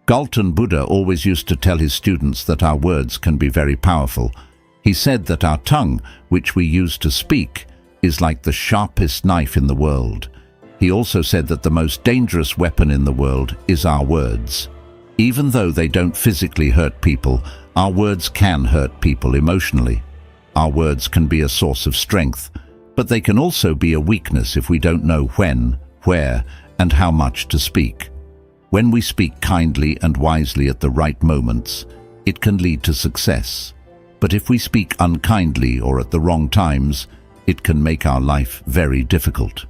Gautam Buddha always used to tell his students that our words can be very powerful. He said that our tongue, which we use to speak, is like the sharpest knife in the world. He also said that the most dangerous weapon in the world is our words. Even though they don't physically hurt people, our words can hurt people emotionally. Our words can be a source of strength, but they can also be a weakness if we don't know when, where, and how much to speak. When we speak kindly and wisely at the right moments, it can lead to success. But if we speak unkindly or at the wrong times, it can make our life very difficult.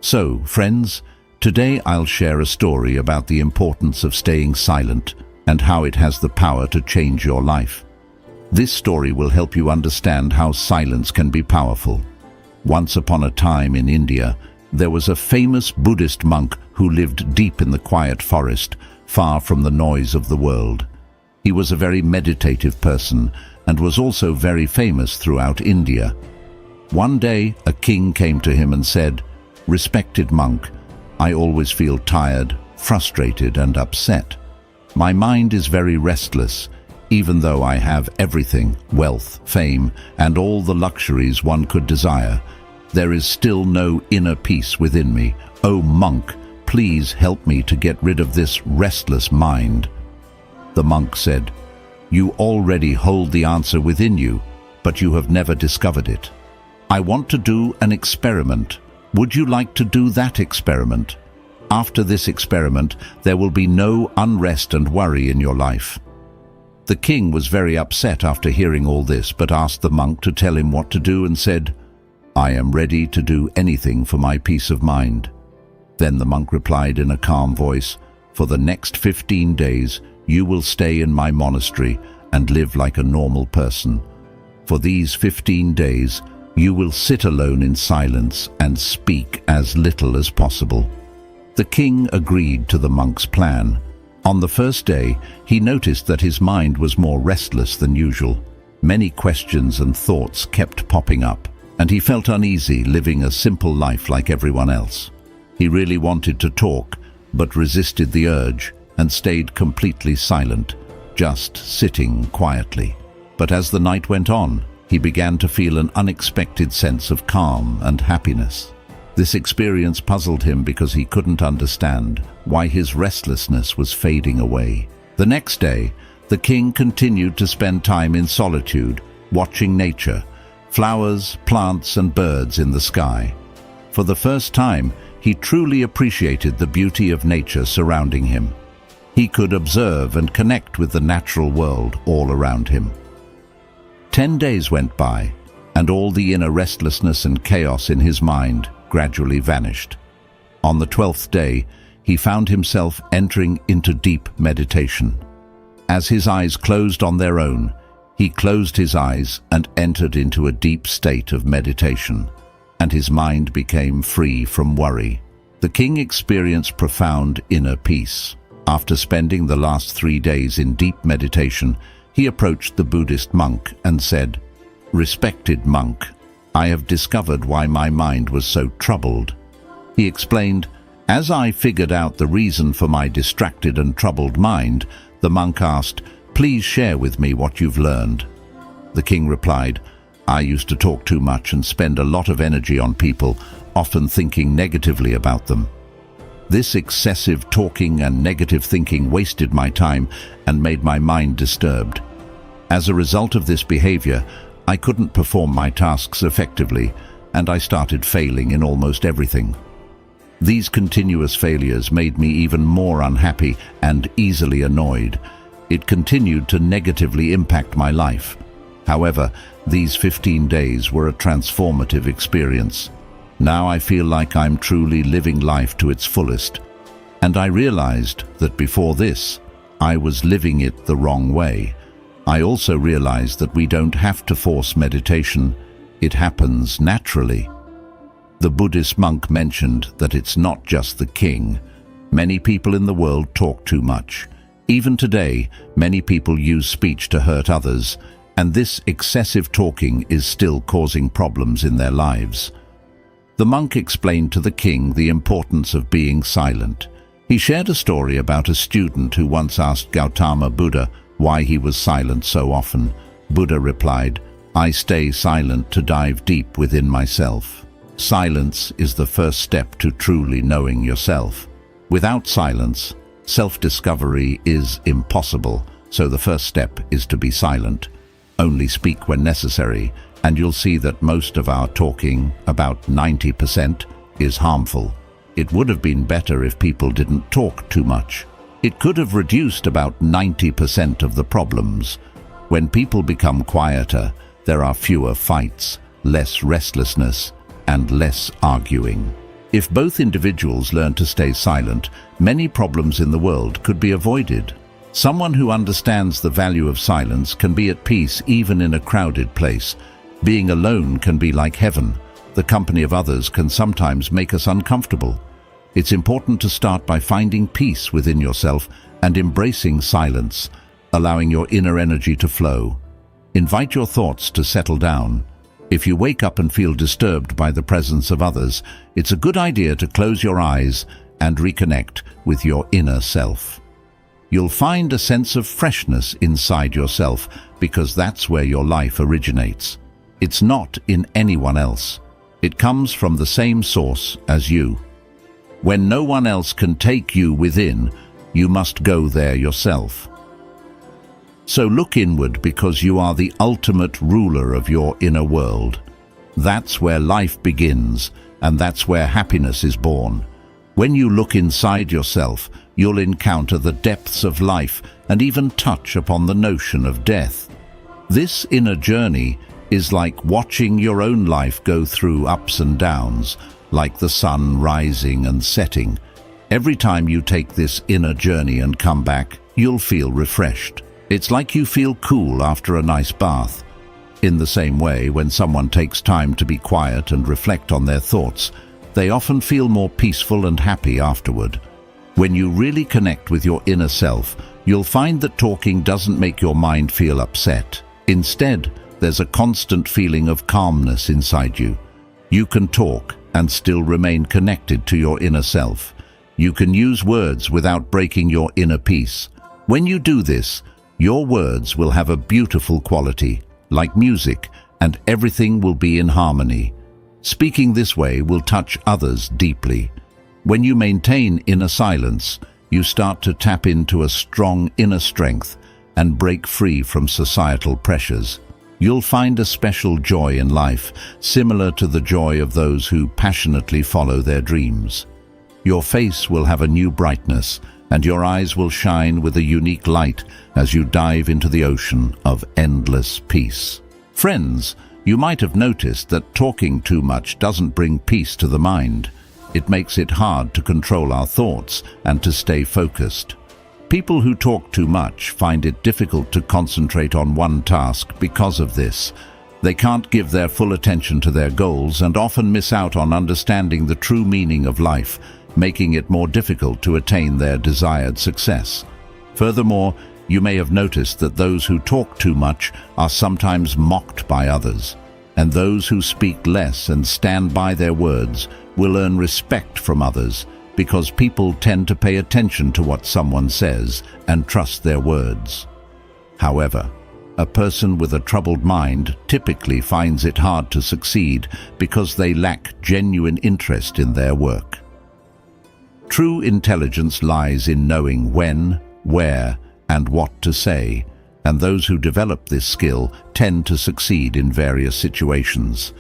So, friends, today I'll share a story about the importance of staying silent and how it has the power to change your life. This story will help you understand how silence can be powerful. Once upon a time in India, there was a famous Buddhist monk who lived deep in the quiet forest, far from the noise of the world. He was a very meditative person and was also very famous throughout India. One day, a king came to him and said, "Respected monk, I always feel tired, frustrated, and upset. My mind is very restless. Even though I have everything, wealth, fame, and all the luxuries one could desire, there is still no inner peace within me. Oh monk, please help me to get rid of this restless mind." The monk said, "You already hold the answer within you, but you have never discovered it. I want to do an experiment. Would you like to do that experiment? After this experiment, there will be no unrest and worry in your life." The king was very upset after hearing all this, but asked the monk to tell him what to do and said, "I am ready to do anything for my peace of mind." Then the monk replied in a calm voice, "For the next 15 days, you will stay in my monastery and live like a normal person. For these 15 days, you will sit alone in silence and speak as little as possible." The king agreed to the monk's plan. On the first day, he noticed that his mind was more restless than usual. Many questions and thoughts kept popping up, and he felt uneasy living a simple life like everyone else. He really wanted to talk, but resisted the urge and stayed completely silent, just sitting quietly. But as the night went on, he began to feel an unexpected sense of calm and happiness. This experience puzzled him because he couldn't understand why his restlessness was fading away. The next day, the king continued to spend time in solitude, watching nature, flowers, plants, and birds in the sky. For the first time, he truly appreciated the beauty of nature surrounding him. He could observe and connect with the natural world all around him. 10 days went by, and all the inner restlessness and chaos in his mind gradually vanished. On the 12th day, he found himself entering into deep meditation. As his eyes closed on their own, he closed his eyes and entered into a deep state of meditation, and his mind became free from worry. The king experienced profound inner peace. After spending the last 3 days in deep meditation, he approached the Buddhist monk and said, "Respected monk, I have discovered why my mind was so troubled." He explained, "As I figured out the reason for my distracted and troubled mind," the monk asked, "Please share with me what you've learned." The king replied, "I used to talk too much and spend a lot of energy on people, often thinking negatively about them. This excessive talking and negative thinking wasted my time and made my mind disturbed. As a result of this behavior, I couldn't perform my tasks effectively, and I started failing in almost everything. These continuous failures made me even more unhappy and easily annoyed. It continued to negatively impact my life. However, these 15 days were a transformative experience. Now I feel like I'm truly living life to its fullest. And I realized that before this, I was living it the wrong way. I also realized that we don't have to force meditation. It happens naturally." The Buddhist monk mentioned that it's not just the king. Many people in the world talk too much. Even today, many people use speech to hurt others, and this excessive talking is still causing problems in their lives. The monk explained to the king the importance of being silent. He shared a story about a student who once asked Gautama Buddha why he was silent so often. Buddha replied, "I stay silent to dive deep within myself." Silence is the first step to truly knowing yourself. Without silence, self-discovery is impossible, so the first step is to be silent. Only speak when necessary, and you'll see that most of our talking, about 90%, is harmful. It would have been better if people didn't talk too much. It could have reduced about 90% of the problems. When people become quieter, there are fewer fights, less restlessness, and less arguing. If both individuals learn to stay silent, many problems in the world could be avoided. Someone who understands the value of silence can be at peace even in a crowded place. Being alone can be like heaven. The company of others can sometimes make us uncomfortable. It's important to start by finding peace within yourself and embracing silence, allowing your inner energy to flow. Invite your thoughts to settle down. If you wake up and feel disturbed by the presence of others, it's a good idea to close your eyes and reconnect with your inner self. You'll find a sense of freshness inside yourself because that's where your life originates. It's not in anyone else. It comes from the same source as you. When no one else can take you within, you must go there yourself. So look inward because you are the ultimate ruler of your inner world. That's where life begins, and that's where happiness is born. When you look inside yourself, you'll encounter the depths of life and even touch upon the notion of death. This inner journey is like watching your own life go through ups and downs, like the sun rising and setting. Every time you take this inner journey and come back, you'll feel refreshed. It's like you feel cool after a nice bath. In the same way, when someone takes time to be quiet and reflect on their thoughts, they often feel more peaceful and happy afterward. When you really connect with your inner self, you'll find that talking doesn't make your mind feel upset. Instead, there's a constant feeling of calmness inside you. You can talk and still remain connected to your inner self. You can use words without breaking your inner peace. When you do this, your words will have a beautiful quality, like music, and everything will be in harmony. Speaking this way will touch others deeply. When you maintain inner silence, you start to tap into a strong inner strength and break free from societal pressures. You'll find a special joy in life, similar to the joy of those who passionately follow their dreams. Your face will have a new brightness, and your eyes will shine with a unique light as you dive into the ocean of endless peace. Friends, you might have noticed that talking too much doesn't bring peace to the mind. It makes it hard to control our thoughts and to stay focused. People who talk too much find it difficult to concentrate on one task because of this. They can't give their full attention to their goals and often miss out on understanding the true meaning of life, making it more difficult to attain their desired success. Furthermore, you may have noticed that those who talk too much are sometimes mocked by others, and those who speak less and stand by their words will earn respect from others because people tend to pay attention to what someone says and trust their words. However, a person with a troubled mind typically finds it hard to succeed because they lack genuine interest in their work. True intelligence lies in knowing when, where, and what to say, and those who develop this skill tend to succeed in various situations.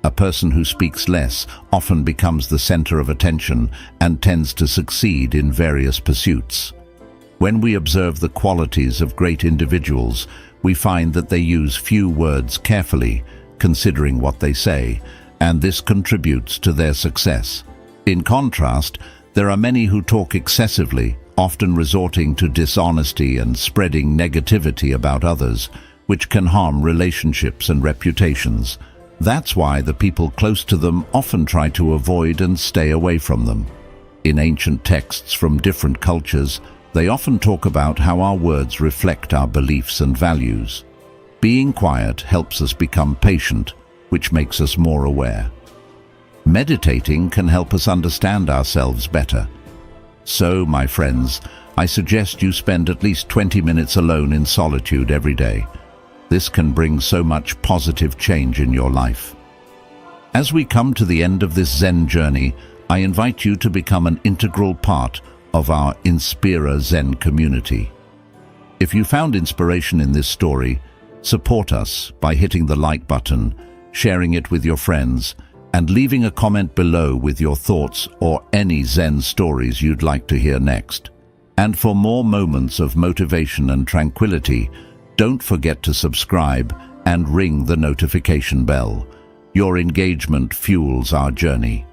A person who speaks less often becomes the center of attention and tends to succeed in various pursuits. When we observe the qualities of great individuals, we find that they use few words carefully, considering what they say, and this contributes to their success. In contrast, there are many who talk excessively, often resorting to dishonesty and spreading negativity about others, which can harm relationships and reputations. That's why the people close to them often try to avoid and stay away from them. In ancient texts from different cultures, they often talk about how our words reflect our beliefs and values. Being quiet helps us become patient, which makes us more aware. Meditating can help us understand ourselves better. So, my friends, I suggest you spend at least 20 minutes alone in solitude every day. This can bring so much positive change in your life. As we come to the end of this Zen journey, I invite you to become an integral part of our Inspira Zen community. If you found inspiration in this story, support us by hitting the like button, sharing it with your friends, and leaving a comment below with your thoughts or any Zen stories you'd like to hear next. And for more moments of motivation and tranquility, don't forget to subscribe and ring the notification bell. Your engagement fuels our journey.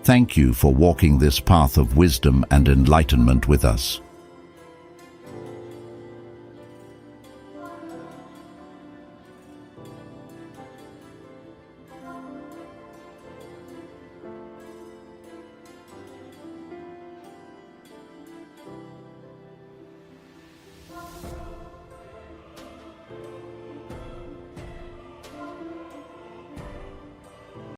Thank you for walking this path of wisdom and enlightenment with us.